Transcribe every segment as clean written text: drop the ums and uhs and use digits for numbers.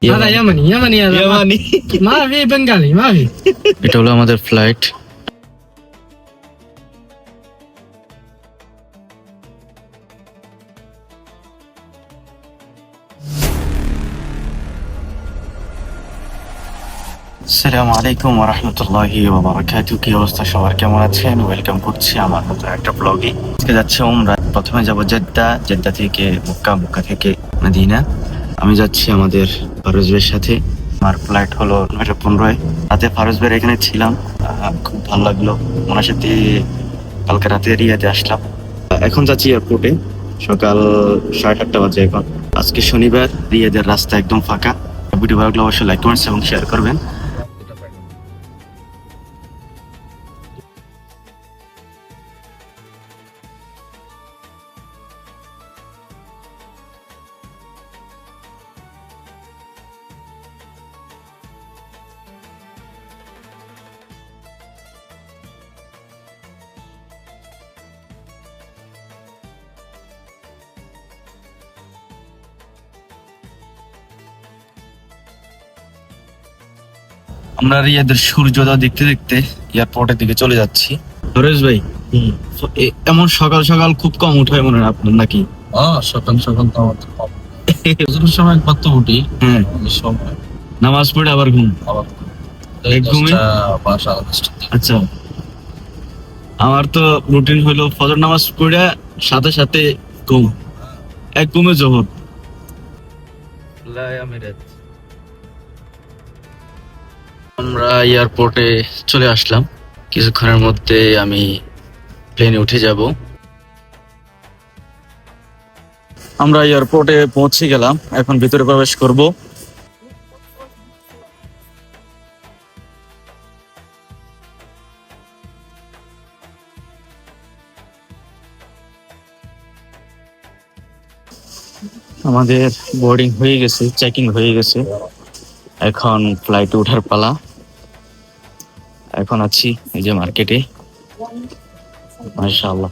هذا يمني هذا ইয়ামানি ما في بنغالي ما في এটা হলো আমাদের ফ্লাইট। আসসালামু আলাইকুম ওয়া রাহমাতুল্লাহি ওয়া বারাকাতুহু। কি অবস্থা সবার, কেমন আছেন? ওয়েলকাম করছি আমার নতুন একটা ব্লগে। আজকে যাচ্ছে উমরা। প্রথমে যাব জেদ্দা, জেদ্দা থেকে মক্কা, মক্কা থেকে মদিনা। আমি যাচ্ছি আমাদের ফারুজ ভাইয়ের সাথে। আমার ফ্লাইট হলো 9:15। রাতে ফারুজ ভাইয়ের এখানে ছিলাম, খুব ভালো লাগলো। ওনার সাথে কালকে রাতে রিয়াদে আসলাম। এখন যাচ্ছি এয়ারপোর্টে, সকাল 8:30 বাজে এখন। আজকে শনিবার, রিয়াদের রাস্তা একদম ফাঁকা। ভিডিও ভালো লাগলে অবশ্যই লাইক কমেন্টস এবং শেয়ার করবেন। আমরা রিয়াদের সূর্যোদয় দেখতে দেখতে এয়ারপোর্টের দিকে চলে যাচ্ছি। ফিরোজ ভাই, এমন সকাল সকাল খুব কম উঠায় মনে হয় আপনার, নাকি? সকাল সকাল তো আমার তো কম। ফজরের সময় একবার তো উঠি, হ্যাঁ, এই সময় নামাজ পড়ে আবার ঘুম। আবার এক ঘুমে? 10টা বা 10:30 দিকে। আচ্ছা, আমার তো রুটিন হলো ফজর নামাজ পড়ে সাথে সাথে ঘুম, এক ঘুমে জোহর। আমরা এয়ারপোর্টে চলে আসলাম। কিছুক্ষণের মধ্যে আমি প্লেনে উঠে যাব। আমরা এয়ারপোর্টে পৌঁছে গেলাম, এখন ভিতরে প্রবেশ করব। আমাদের বোর্ডিং হয়ে গেছে, চেকিং হয়ে গেছে, এখন ফ্লাইটে ওঠার পালা। এখন আছি এই যে মার্কেটে। মাশাআল্লাহ,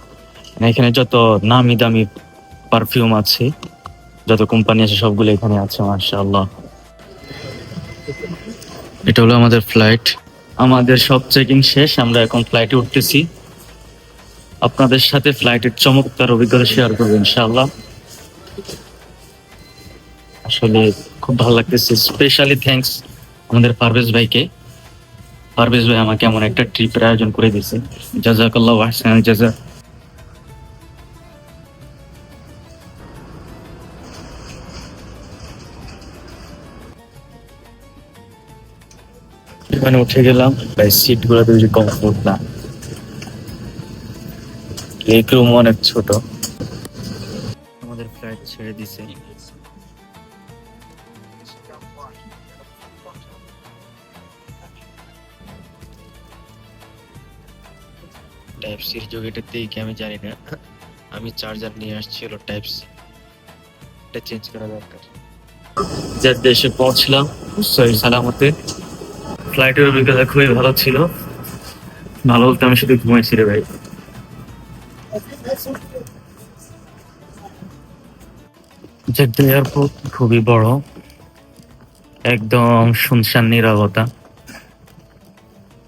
এখানে যত নামি দামি পারফিউম আছে, যত কোম্পানি আছে, সবগুলো এখানে আছে। মাশাআল্লাহ, এটা হলো আমাদের ফ্লাইট। আমাদের সব চেকিং শেষ, আমরা এখন ফ্লাইটে উঠতেছি। আপনাদের সাথে ফ্লাইটের চমৎকার অভিজ্ঞতা শেয়ার করবো ইনশাআল্লাহ। আসলে খুব ভালো লাগতেছে। স্পেশালি থ্যাঙ্কস আমাদের পারভেজ ভাইকে। পারভেজ ভাই আমাকে এমন একটা ট্রিপের আয়োজন করে দিয়েছে। জাযাকাল্লাহু আহসানাল জাযা। এখানে উঠে গেলাম, ভাই সিট গুলোতে বেশি কমফোর্ট না, লেগ রুম অনেক ছোট। আমাদের ফ্লাইট ছেড়ে দিছে। টাইপ সির যোগেটাতেই কি আমি জানি না, আমি চার্জার নিয়ে আসছি, হলো টাইপ সি, এটা চেঞ্জ করা দরকার। যার দেশে পৌঁছলাম সহি সালামতে। ফ্লাইটের অভিজ্ঞতা খুবই ভালো ছিল। ভালো বলতে আমি শুধু ঘুমাইছি রে ভাই। জেদ্দা এয়ারপোর্ট খুবই বড়, একদম শুনশান নীরবতা,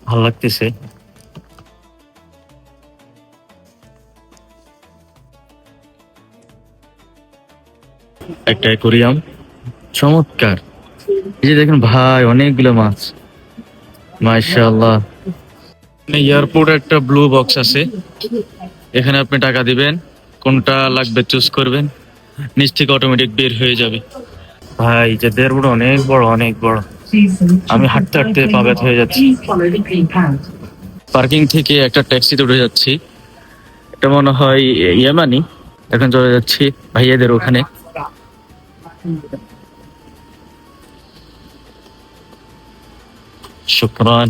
ভালো লাগতেছে। একটা অ্যাকোরিয়াম, চমৎকার। এই যে দেখেন ভাই, অনেকগুলো মাছ, মাশাআল্লাহ। এয়ারপোর্টে একটা ব্লু বক্স আছে, এখানে আপনি টাকা দিবেন, কোনটা লাগবে চুজ করবেন, নিচ থেকে অটোমেটিক বের হয়ে যাবে। ভাই যে এয়ারপোর্ট অনেক বড়, অনেক বড়। আমি হাঁটতে হাঁটতে পা ব্যথা হয়ে যাচ্ছি। পার্কিং থেকে একটা ট্যাক্সিতে উঠে যাচ্ছি, এটা মনে হয় ইয়ামানি। এখন চলে যাচ্ছি ভাইয়াদের ওখানে। শুকরান।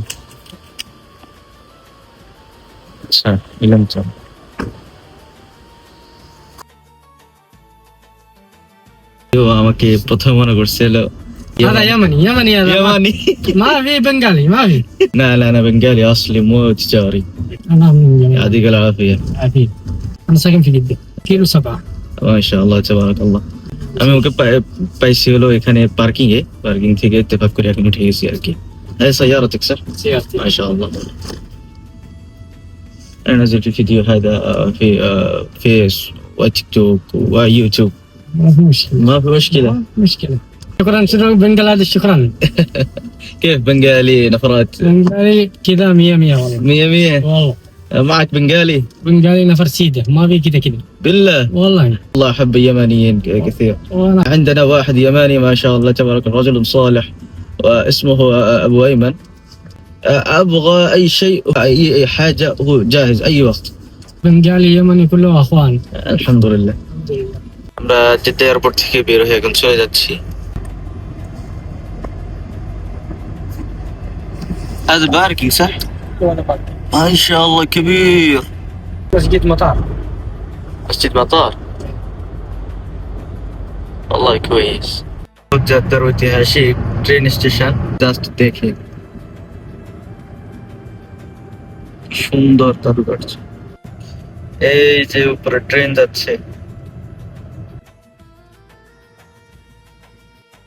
আচ্ছা, ইলাম চল। আমাকে প্রথম মনে করছিল هذا يمني هذا ইয়ামানি। ما في بنغالي ما في لا لا، انا بنغالي اصلي مو تجاري. انا من اليمن. يعطيك العافيه. عفيف. انا ساكن في جدة كيلو 7. ما شاء الله تبارك الله. আমি ওকে পাইছি হলো এখানে পার্কিং থেকে ইত্তেফাক করে এখন উঠে গেছি আর কি। هاي سيارتك صح؟ سيارتي. ما شاء الله. أنا نزلت الفيديو هذا في فيس وتيك توك ويوتيوب. ما في مشكلة. ما في مشكلة. مشكلة. شكرا شكرا بنجلاديش شكرا. كيف بنغالي نفرات؟ بنجالي كذا 100 والله. 100 والله معك بنغالي؟ بنجالي نفر سيدة ما في كذا كذا. بالله والله. الله أحب اليمنيين كثير. وانا عندنا واحد يماني ما شاء الله تبارك رجل صالح واسمه أبو أيمن. أبغى أي شيء أي حاجة هو جاهز أي وقت. بنجالي يمني كله اخوان. الحمد لله. الحمد لله. আমরা জেদ্দা এয়ারপোর্ট থেকে বের হয়ে এখন চলে যাচ্ছি। هذا باركينج صح؟ وانا باك. ما شاء الله كبير. مسجد مطار. مسجد مطار. والله كويس. جدة ঐতিহাসিক ট্রেন স্টেশন জাস্ট দেখে সুন্দর কারুকার্য। এই যে উপরে ট্রেন যাচ্ছে।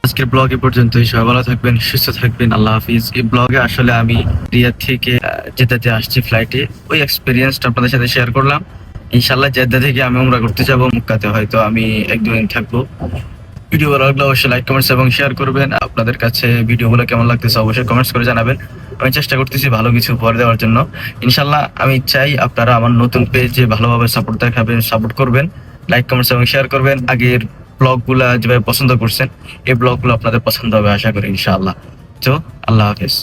আজকের ব্লগ এ পর্যন্তই। সবাই ভালো থাকবেন, সুস্থ থাকবেন, আল্লাহ হাফিজ। এই ব্লগে আসলে আমি রিয়াদ থেকে জেদ্দাতে আসছি ফ্লাইটে, ওই এক্সপিরিয়েন্সটা আপনাদের সাথে শেয়ার করলাম। ইনশাল্লাহ জেদ্দা থেকে আমি উমরা করতে যাবো, মক্কাতে হয়তো আমি 1-2 দিন থাকবো। ভিডিও ভালো লাগলে অবশ্যই লাইক কমেন্টস এবং শেয়ার করবেন। আপনাদের কাছে ভিডিওগুলো কেমন লাগতেছে অবশ্যই কমেন্টস করে জানাবেন। আমি চেষ্টা করতেছি ভালো কিছু উপহার দেওয়ার জন্য। ইনশাল্লাহ আমি চাই আপনারা আমার নতুন পেজে ভালোভাবে সাপোর্ট দেখাবেন, সাপোর্ট করবেন, লাইক কমেন্টস এবং শেয়ার করবেন। আগের ব্লগগুলা যেভাবে পছন্দ করছেন এই ব্লগগুলো আপনাদের পছন্দ হবে আশা করি ইনশাআল্লাহ। তো আল্লাহ হাফেজ।